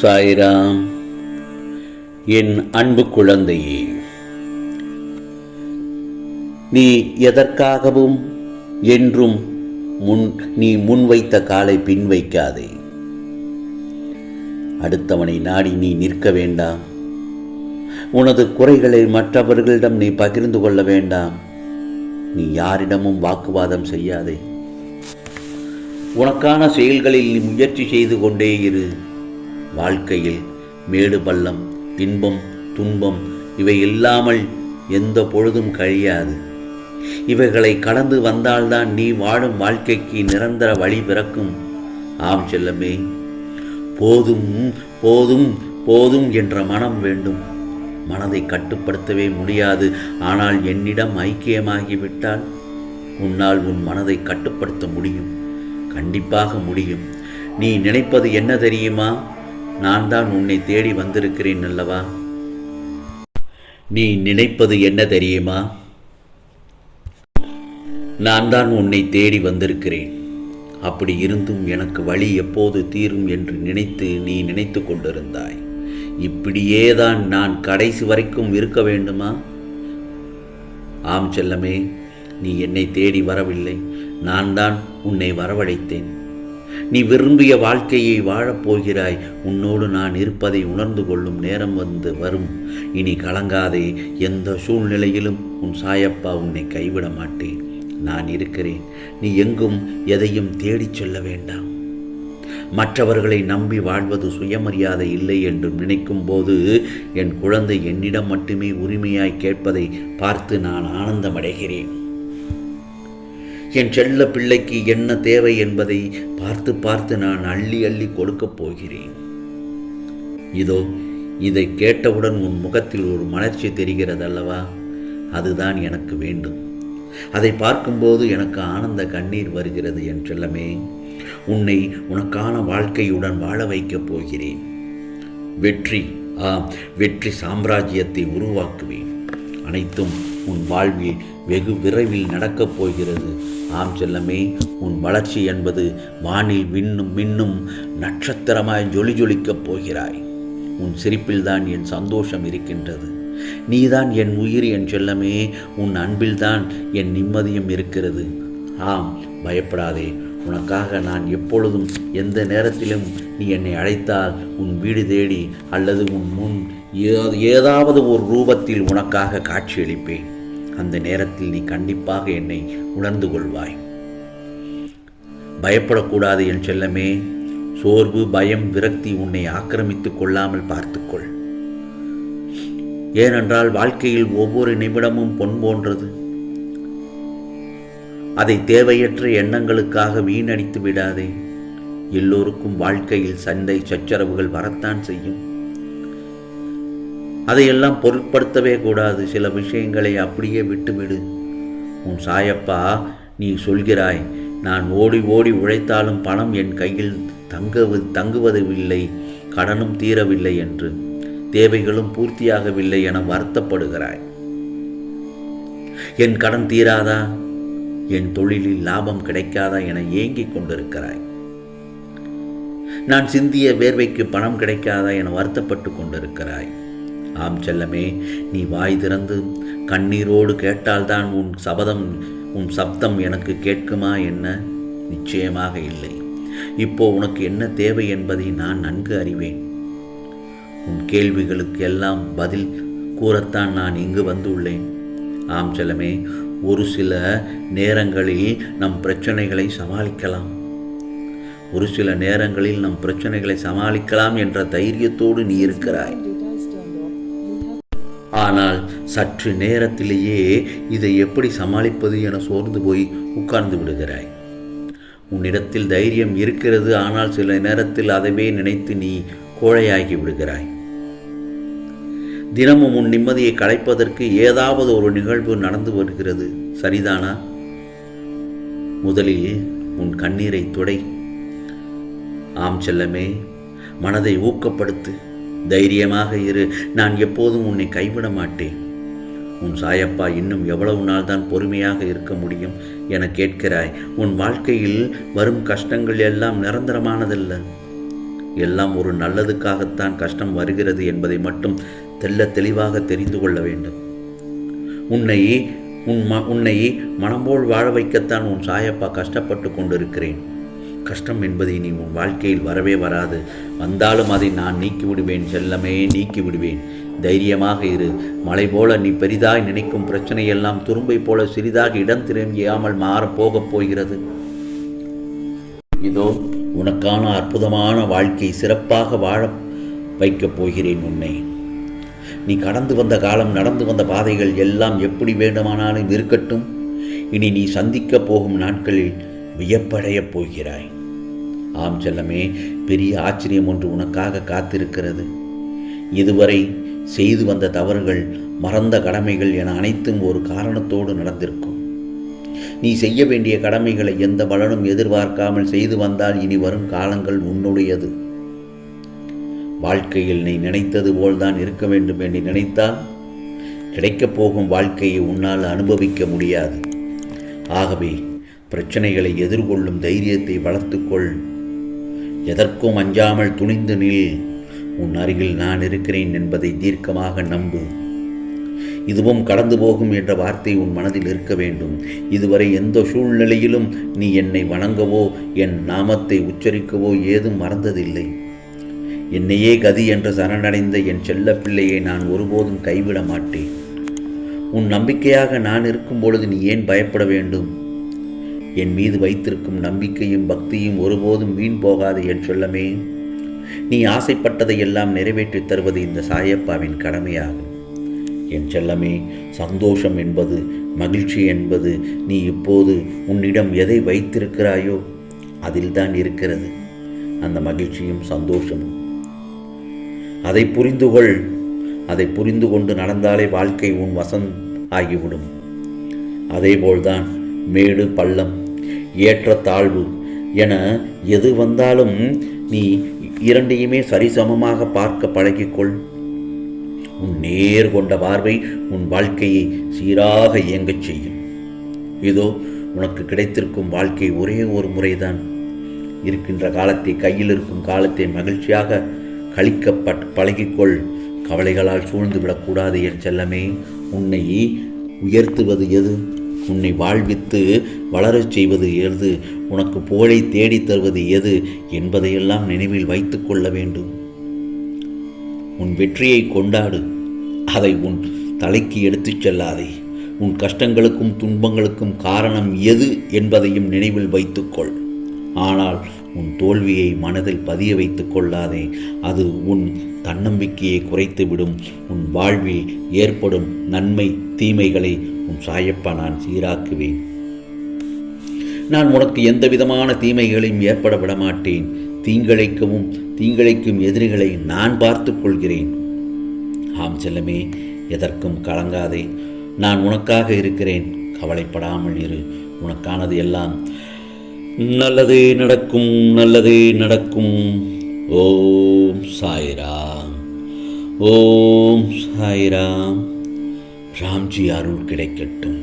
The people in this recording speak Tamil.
சாய்ராம். என் அன்பு குழந்தையே, நீ எதற்காகவும் என்றும் நீ முன்வைத்த காலை பின் வைக்காதே. அடுத்தவனை நாடி நீ நிற்க வேண்டாம். உனது குறைகளை மற்றவர்களிடம் நீ பகிர்ந்து கொள்ள வேண்டாம். நீ யாரிடமும் வாக்குவாதம் செய்யாதே. உனக்கான செயல்களில் நீ முயற்சி செய்து கொண்டே இரு. வாழ்க்கையில் மேடு பள்ளம், இன்பம் துன்பம் இவை இல்லாமல் எந்த பொழுதும் கழியாது. இவைகளை கடந்து வந்தால்தான் நீ வாழும் வாழ்க்கைக்கு நிரந்தர வழி பிறக்கும். ஆம் செல்லமே, போதும் போதும் போதும் என்ற மனம் வேண்டும். மனதை கட்டுப்படுத்தவே முடியாது. ஆனால் என்னிடம் ஐக்கியமாகிவிட்டால் உன்னால் உன் மனதை கட்டுப்படுத்த முடியும். கண்டிப்பாக முடியும். நீ நினைப்பது என்ன தெரியுமா? நான் தான் உன்னை தேடி வந்திருக்கிறேன் அல்லவா? நீ நினைப்பது என்ன தெரியுமா? நான் தான் உன்னை தேடி வந்திருக்கிறேன். அப்படி இருந்தும் எனக்கு வழி எப்போது தீரும் என்று நீ நினைத்து கொண்டிருந்தாய். இப்படியே தான் நான் கடைசி வரைக்கும் இருக்க வேண்டுமா? ஆம் செல்லமே, நீ என்னை தேடி வரவில்லை. நான் தான் உன்னை வரவழைத்தேன். நீ விரும்பிய வாழ்க்கையை வாழப்போகிறாய். உன்னோடு நான் இருப்பதை உணர்ந்து கொள்ளும் நேரம் வரும். இனி கலங்காதே. எந்த சூழ்நிலையிலும் உன் சாயப்பா உன்னை கைவிட மாட்டேன். நான் இருக்கிறேன். நீ எங்கும் எதையும் தேடிச் செல்ல வேண்டாம். மற்றவர்களை நம்பி வாழ்வது சுயமரியாதை இல்லை என்று நினைக்கும் போது என் குழந்தை என்னிடம் மட்டுமே உரிமையாய் கேட்பதை பார்த்து நான் ஆனந்தமடைகிறேன். என் செல்ல பிள்ளைக்கு என்ன தேவை என்பதை பார்த்து பார்த்து நான் அள்ளி அள்ளி கொடுக்கப் போகிறேன். இதோ இதை கேட்டவுடன் உன் முகத்தில் ஒரு மலர்ச்சி தெரிகிறது அல்லவா? அதுதான் எனக்கு வேண்டும். அதை பார்க்கும்போது எனக்கு ஆனந்த கண்ணீர் வருகிறது. என் செல்லமே, உன்னை உனக்கான வாழ்க்கையுடன் வாழ வைக்கப் போகிறேன். வெற்றி சாம்ராஜ்யத்தை உருவாக்குவேன். அனைத்தும் உன் வாழ்வில் வெகு விரைவில் நடக்கப் போகிறது. ஆம் செல்லமே, உன் வளர்ச்சி என்பது வானில் மின்னும் நட்சத்திரமாய் ஜொலிக்கப் போகிறாய். உன் சிரிப்பில்தான் என் சந்தோஷம் இருக்கின்றது. நீதான் என் உயிர் என் செல்லமே. உன் அன்பில்தான் என் நிம்மதியும் இருக்கிறது. ஆம், பயப்படாதே. உனக்காக நான் எப்பொழுதும் எந்த நேரத்திலும் நீ என்னை அழைத்தால் உன் வீடு தேடி அல்லது உன் முன் ஏதாவது ஒரு ரூபத்தில் உனக்காக காட்சியளிப்பேன். அந்த நேரத்தில் நீ கண்டிப்பாக என்னை உணர்ந்து கொள்வாய். பயப்படக்கூடாது என் செல்லமே. சோர்வு, பயம், விரக்தி உன்னை ஆக்கிரமித்துக் கொள்ளாமல் பார்த்துக்கொள். ஏனென்றால் வாழ்க்கையில் ஒவ்வொரு நிமிடமும் பொன் போன்றது. அதை தேவையற்ற எண்ணங்களுக்காக வீணடித்து விடாதே. எல்லோருக்கும் வாழ்க்கையில் சண்டை சச்சரவுகள் வரத்தான் செய்யும். அதையெல்லாம் பொருட்படுத்தவே கூடாது. சில விஷயங்களை அப்படியே விட்டுவிடு. உன் சாயப்பா நீ சொல்கிறாய், நான் ஓடி ஓடி உழைத்தாலும் பணம் என் கையில் தங்குவதில்லை, கடனும் தீரவில்லை என்று, தேவைகளும் பூர்த்தியாகவில்லை என வருத்தப்படுகிறாய். என் கடன் தீராதா, என் தொழிலில் லாபம் கிடைக்காதா என ஏங்கிக் கொண்டிருக்கிறாய். நான் சிந்திய வேர்வைக்கு பணம் கிடைக்காதா என வருத்தப்பட்டு கொண்டிருக்கிறாய். ஆம் செல்லமே, நீ வாய் திறந்து கண்ணீரோடு கேட்டால்தான் உன் சப்தம் எனக்கு கேட்குமா என்ன? நிச்சயமாக இல்லை. இப்போ உனக்கு என்ன தேவை என்பதை நான் நன்கு அறிவேன். உன் கேள்விகளுக்கு எல்லாம் பதில் கூறத்தான் நான் இங்கு வந்துள்ளேன். ஆம் செல்லமே, ஒரு சில நேரங்களில் நம் பிரச்சனைகளை சமாளிக்கலாம் என்ற தைரியத்தோடு நீ இருக்கிறாய். ஆனால் சற்று நேரத்திலேயே இதை எப்படி சமாளிப்பது என சோர்ந்து போய் உட்கார்ந்து விடுகிறாய். உன்னிடத்தில் தைரியம் இருக்கிறது. ஆனால் சில நேரத்தில் அதைவே நினைத்து நீ கோழையாகி விடுகிறாய். தினமும் உன் நிம்மதியை கலைப்பதற்கு ஏதாவது ஒரு நிகழ்வு நடந்து வருகிறது. சரிதானா? முதலில் உன் கண்ணீரை துடை. ஆம் செல்லமே, மனதை ஊக்கப்படுத்து. தைரியமாக இரு. நான் எப்போதும் உன்னை கைவிட மாட்டேன். உன் சாயப்பா இன்னும் எவ்வளவு நாள் தான் பொறுமையாக இருக்க முடியும் என கேட்கிறாய். உன் வாழ்க்கையில் வரும் கஷ்டங்கள் எல்லாம் நிரந்தரமானதல்ல. எல்லாம் ஒரு நல்லதுக்காகத்தான் கஷ்டம் வருகிறது என்பதை மட்டும் தெளிவாக தெரிந்து கொள்ள வேண்டும். உன்னை மனம்போல் வாழ வைக்கத்தான் உன் சாயப்பா கஷ்டப்பட்டு கொண்டிருக்கிறேன். கஷ்டம் என்பதை நீ உன் வாழ்க்கையில் வரவே வராது. வந்தாலும் அதை நான் நீக்கிவிடுவேன் செல்லமே, நீக்கிவிடுவேன். தைரியமாக இரு. மலை போல நீ பெரிதாய் நினைக்கும் பிரச்சனையெல்லாம் துரும்பை போல சிறிதாக இடம் திரும்பியாமல் மாறப்போகப் போகிறது. இதோ உனக்கான அற்புதமான வாழ்க்கை சிறப்பாக வாழ வைக்கப் போகிறேன் உன்னை. நீ கடந்து வந்த காலம், நடந்து வந்த பாதைகள் எல்லாம் எப்படி வேண்டுமானாலும் இருக்கட்டும். இனி நீ சந்திக்கப் போகும் நாட்களில் வியப்படையப் போகிறாய். ஆம் செல்லமே, பெரிய ஆச்சரியம் ஒன்று உனக்காக காத்திருக்கிறது. இதுவரை செய்து வந்த தவறுகள், மறந்த கடமைகள் என அனைத்தும் ஒரு காரணத்தோடு நடந்திருக்கும். நீ செய்ய வேண்டிய கடமைகளை எந்த பலனும் எதிர்பார்க்காமல் செய்து வந்தால் இனி வரும் காலங்கள் உன்னுடையது. வாழ்க்கையில் நீ நினைத்தது போல்தான் இருக்க வேண்டும் என்று நினைத்தால் கிடைக்கப் போகும் வாழ்க்கையை உன்னால் அனுபவிக்க முடியாது. ஆகவே பிரச்சனைகளை எதிர்கொள்ளும் தைரியத்தை வளர்த்துக்கொள். எதற்கும் அஞ்சாமல் துணிந்து நில். உன் அருகில் நான் இருக்கிறேன் என்பதை தீர்க்கமாக நம்பு. இதுவும் கடந்து போகும் என்ற வார்த்தை உன் மனதில் இருக்க வேண்டும். இதுவரை எந்த சூழ்நிலையிலும் நீ என்னை வணங்கவோ என் நாமத்தை உச்சரிக்கவோ ஏதும் மறந்ததில்லை. என்னையே கதி என்று சரணடைந்த என் செல்ல பிள்ளையை நான் ஒருபோதும் கைவிட மாட்டேன். உன் நம்பிக்கையாக நான் இருக்கும் பொழுது நீ ஏன் பயப்பட வேண்டும்? என் மீது வைத்திருக்கும் நம்பிக்கையும் பக்தியும் ஒருபோதும் வீண் போகாது என் செல்லமே. நீ ஆசைப்பட்டதை எல்லாம் நிறைவேற்றித் தருவது இந்த சாயப்பாவின் கடமையாகும். என் செல்லமே, சந்தோஷம் என்பது, மகிழ்ச்சி என்பது நீ இப்போது உன்னிடம் எதை வைத்திருக்கிறாயோ அதில்தான் இருக்கிறது. அந்த மகிழ்ச்சியும் சந்தோஷமும் அதை புரிந்துகொள். அதை புரிந்து கொண்டு நடந்தாலே வாழ்க்கை உன் வசம் ஆகிவிடும். அதேபோல்தான் மேடு பள்ளம், ஏற்ற தாழ்வு என எது வந்தாலும் நீ இரண்டையுமே சரிசமமாக பார்க்க பழகிக்கொள். உன் நேர் கொண்ட பார்வை உன் வாழ்க்கையை சீராக இயங்கச் செய்யும். இதோ உனக்கு கிடைத்திருக்கும் வாழ்க்கை ஒரே ஒரு முறைதான். இருக்கின்ற காலத்தை, கையில் இருக்கும் காலத்தை மகிழ்ச்சியாக கழிக்க பழகிக்கொள். கவலைகளால் சூழ்ந்து விடக்கூடாது என் செல்லமே. உன்னை உயர்த்துவது எது? உன்னை வாழ்வித்து வளரச் செய்வது எது? உனக்கு புகழை தேடித் தருவது எது என்பதையெல்லாம் நினைவில் வைத்து கொள்ள வேண்டும். உன் வெற்றியை கொண்டாடு. அதை உன் தலைக்கு எடுத்துச் செல்லாதே. உன் கஷ்டங்களுக்கும் துன்பங்களுக்கும் காரணம் எது என்பதையும் நினைவில் வைத்துக்கொள். ஆனால் உன் தோல்வியை மனதில் பதிய வைத்துக் கொள்ளாதே. அது உன் தன்னம்பிக்கையை குறைத்துவிடும். உன் வாழ்வில் ஏற்படும் நன்மை தீமைகளை உன் சாயப்பா நான் சீராக்குவேன். நான் உனக்கு எந்த விதமான தீமைகளையும் ஏற்பட விடமாட்டேன். தீங்கிழைக்கும் எதிரிகளை நான் பார்த்து கொள்கிறேன். ஆம் செல்லமே, எதற்கும் கலங்காதே. நான் உனக்காக இருக்கிறேன். கவலைப்படாமல் இரு. உனக்கானது எல்லாம் நல்லதே நடக்கும், நல்லதே நடக்கும். ஓம் சாய்ராம், ஓம் சாய்ராம். ராம்ஜி அருள் கிடைக்கட்டும்.